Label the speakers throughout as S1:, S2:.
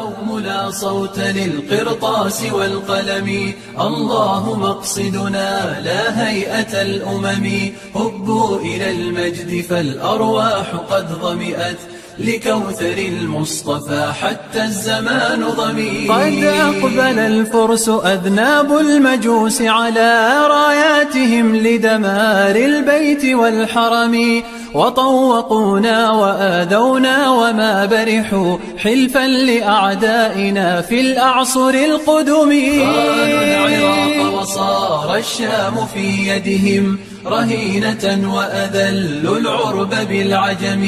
S1: قوم لا صوت للقرطاس والقلم، الله مقصدنا لا هيئة الأمم. هبوا إلى المجد فالأرواح قد ظمئت لكوثر المصطفى حتى الزمان ضمي. قد أقبل الفرس أذناب المجوس على راياتهم لدمار البيت والحرم، وطوقونا وآذونا وما برحوا حلفا لأعدائنا في الأعصر القدم. خانوا العراق وصار الشام في يدهم رهينة وأذلوا العرب بالعجم،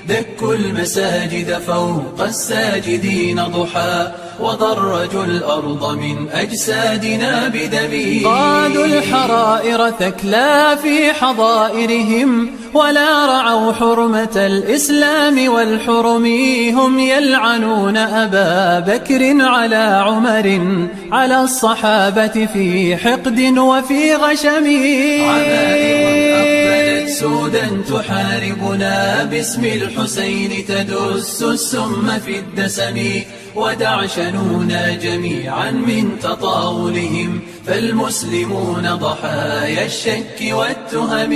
S1: دكوا المساجد فوق الساجدين ضحى وضرجوا الأرض من أجسادنا بدم. قادوا الحرائر ثكلا في حظائرهم ولا رعوا حرمة الإسلام والحرم، هم يلعنون أبا بكر على عمر على الصحابة في حقد وفي غشم. عمائم أقبلت سودا تحاربنا باسم الحسين تدس السم في الدسم، ودعشنونا جميعا من تطاولهم فالمسلمون ضحايا الشك والتهم.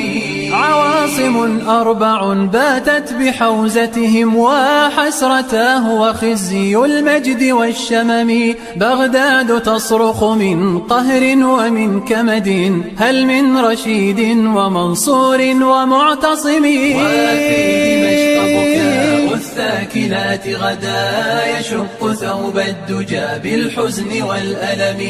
S1: عواصم أربع باتت بحوزتهم وحسرتاه وخزي المجد والشمم، بغداد تصرخ من قهر ومن كمد هل من رشيد ومنصور ومعتصم. وفي دمشق بكاء الثاكلات غدا يشق ثوب الدجى بالحزن والألم،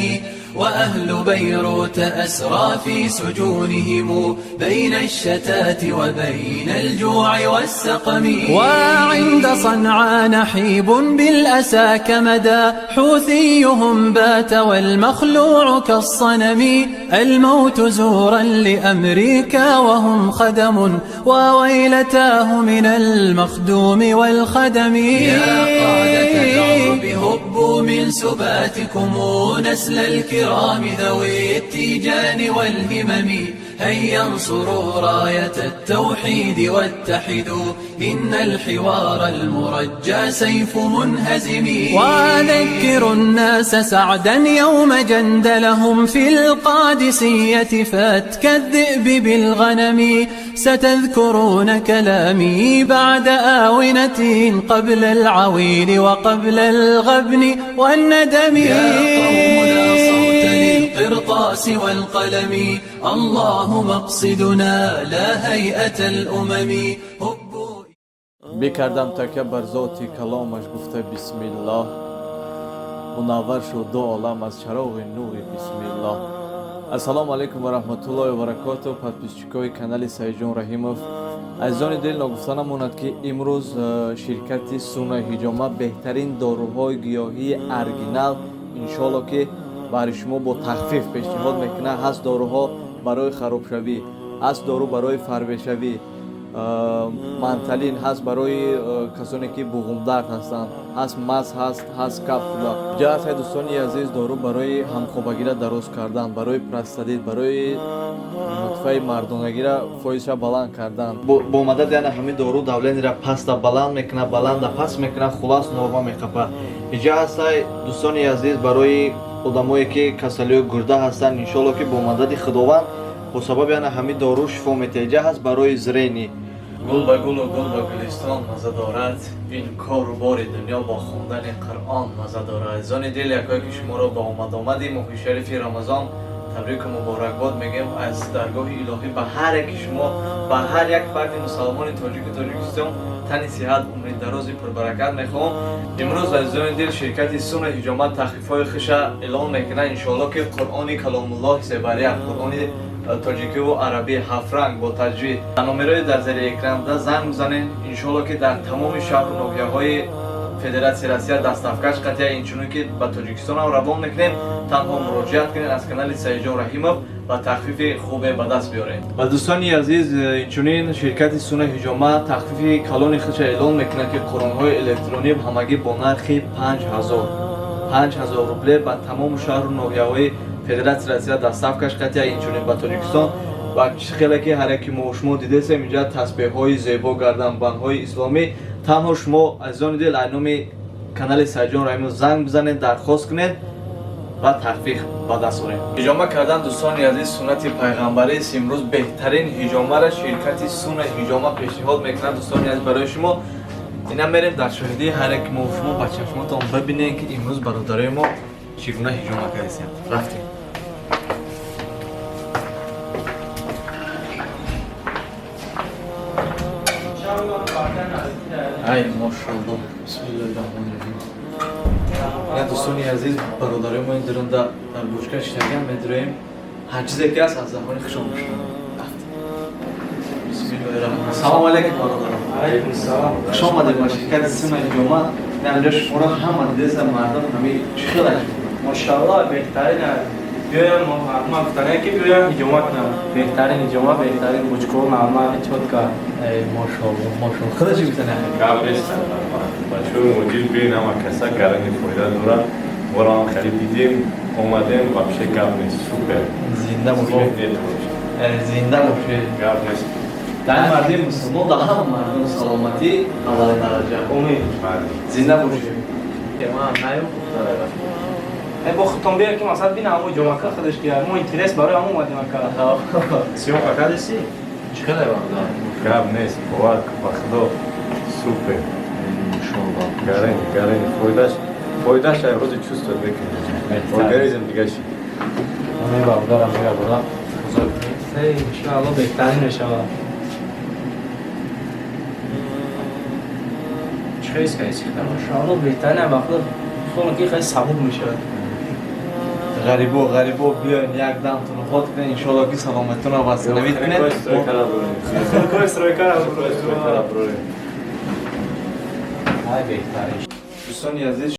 S1: وأهل بيروت أسرى في سجونهم بين الشتات وبين الجوع والسقم. وعند صنعاء نحيب بالأسى كمدى حوثيهم بات والمخلوع كالصنم، الموت زورا لأمريكا وهم خدم وويلتاه من المخدوم والخدم. يا قادة العرب هبوا من سباتكم نسل الكرام ذوي التيجان والهمم، هيا انصروا راية التوحيد واتحدوا إن الحوار المرجى سيف منهزم. وذكروا الناس سعدا يوم جند لهم في القادسية فتك الذئب بالغنم، ستذكرون كلامي بعد آونة قبل العويل وقبل الغبن والندم. يا قوم لا صوت للقرطاس والقلم، الله مقصدنا لا هيئة الأمم.
S2: بکردم تکیه بر ذات کلامش گفته بسم الله، منور شد دو عالم از چراغ نور بسم الله. السلام علیکم و رحمت الله و برکاته. подписчикои канали Саидҷон Раҳимов, азизони дил, нагуфтана монад ки имрӯз ширкати Суна Ҳиҷома беҳтарин доруҳои гиёҳии оригинал иншоалло ки бари шумо бо тахфиф пешниҳод мекунад. ҳаст доруҳо барои харобшавӣ, ҳаст дору барои фарбешавӣ, манталин ҳаст барои касоне ки буғумдард ҳастанд, ҳаст мас ҳаст капсула. ҷаҳат ҳай дӯстони азиз, дору барои ҳамхобагира дароз кардан, барои простатит, барои нутфаи мардонагира фоизша баланд кардан. бо мадад яна ҳамин дору давленира паста баланд мекунад, баланда паст мекунад, хулас норма меқапа. ҷаҳат ҳай дӯстони азиз, барои одамое ки касалиҳои гурда ҳастанд, иншоалло ки бо мадади худованд бо сабаби яна ҳамин дору шифо метеҳад. ҳаст барои зрени. гул ба гулу гул ба гулистон маза дорад, ин кору бори дунё бо хондани Қуръон маза дорад. азизони дил, якое ки шуморо ба омадомади моҳи шарифи Рамазон табрику муборакбод мегӯем аз даргоҳи илоҳӣ ба ҳар яки шумо, ба ҳар як фарди мусалмони тоҷику тоҷикистон тани сиҳат, умри дарози пурбаракат мехоҳам. имрӯз азизони дил, ширкати Суна Ҳиҷома тахфифҳои хуша эълон мекунад. иншоалло ки Қуръони каломуллоҳи себария, Қуръони тоҷикиву арабӣ 7 ранг бо таҷвид. ба номерои дар зери экранда занг бизанед. иншоалло ки дар тамоми шаҳру ноҳияҳои Федератсияи Россия дастафкаш қатъия инчунин ки ба Тоҷикистон ҳам равон мекунем, танҳо муроҷиат кунед аз канали Саидҷон Раҳимов ва тахфифи хубе ба даст биёред. ва дӯстони азиз, инчунин ширкати Суна Ҳиҷома тахфифи калони худша эълон мекунад ки қуронҳои электронӣ ҳамагӣ бо нархи 5000 рубле ба тамоми шаҳру ноҳияҳои Федератсияи Россия дастафкаш қатъия инчунин ба Тоҷикистон. ва хеле ки ҳар яки мо шумо дидесем инҷа тасбеҳҳои зебо, гарданбандҳои исломӣ. танҳо шумо азизони дил айноми канали Саиҷон Раҳимов занг бизанед, дархост кунед ва таҳфиқ ба даст оред. Ҳиҷома кардан дӯстони азиз суннати пайғамбарист. Имрӯз беҳтарин ҳиҷомаро ширкати Суна ҳиҷома пешниҳод мекунад дӯстони азиз барои шумо. Ина мерем дар шоҳидии ҳар як мо шумо ба чашмотон бибинем ки имрӯз бародарои мо чӣ гуна ҳиҷома кардем. Рафтем. ай мошаллоҳ, бисмиллоҳи роҳмони роҳим. ина дӯстони азиз бародарои мо дурунда дар бошка шитаган медуроем. ҳар чизе ки аст аз заҳони хушом мешавад. бисмиллоҳи роҳмони роҳим. Салом алейкум бародарон.
S3: алейкум салом.
S2: Хуш омадед ба ширкати Суна ҳиҷома. Инҷо шуморо ҳама дидеса мардум ҳами чӣ хел аст?
S3: Машаллоҳ беҳтарин аст. Биёям ҳама гуфтане ки биёям ҳиҷома кунам. Беҳтарин ҳиҷома, беҳтарин бучкол, наъмаи чотка.
S2: Ай мошаллоҳ, мошаллоҳ. Худа чӣ гуфтане?
S4: гап нест. Бачаҳои муҷир биёин ҳама каса гарани фоида дорад. Моро ҳам харидидем, омадем, вообще гап нест. Супер.
S2: Зинда бошед. Зинда бошед.
S4: Гап нест.
S2: дар марди мусулмон дар ҳама мардум саломатӣ аввалин дараҷа.
S3: Умид.
S2: Зинда бошед.
S3: Бо худтон бия ки масалан бина ҳамо ҳиҷомака худаш ки мо интерес барои ҳамо омадем ака.
S4: Сиёка кардеси?
S2: Чӣ хеле вақта?
S4: Гап нест. Бовар ба худо супер. Гарани фоидаш рӯзи чувствот мекунем. Организм дига чӣ?
S3: Ами бавдарам мега бола. Иншоаллоҳ беҳтарин мешавад.
S4: Чӣ ҳис кардеси?
S3: Иншоаллоҳ беҳтарин вақта хона ки хеле сабук мешавад.
S2: ғарибо биёин як дамтон ход кунед иншоаллоҳ ки саломатиро васанавид кунед.
S3: Ай беҳтарин.
S2: дӯстони азиз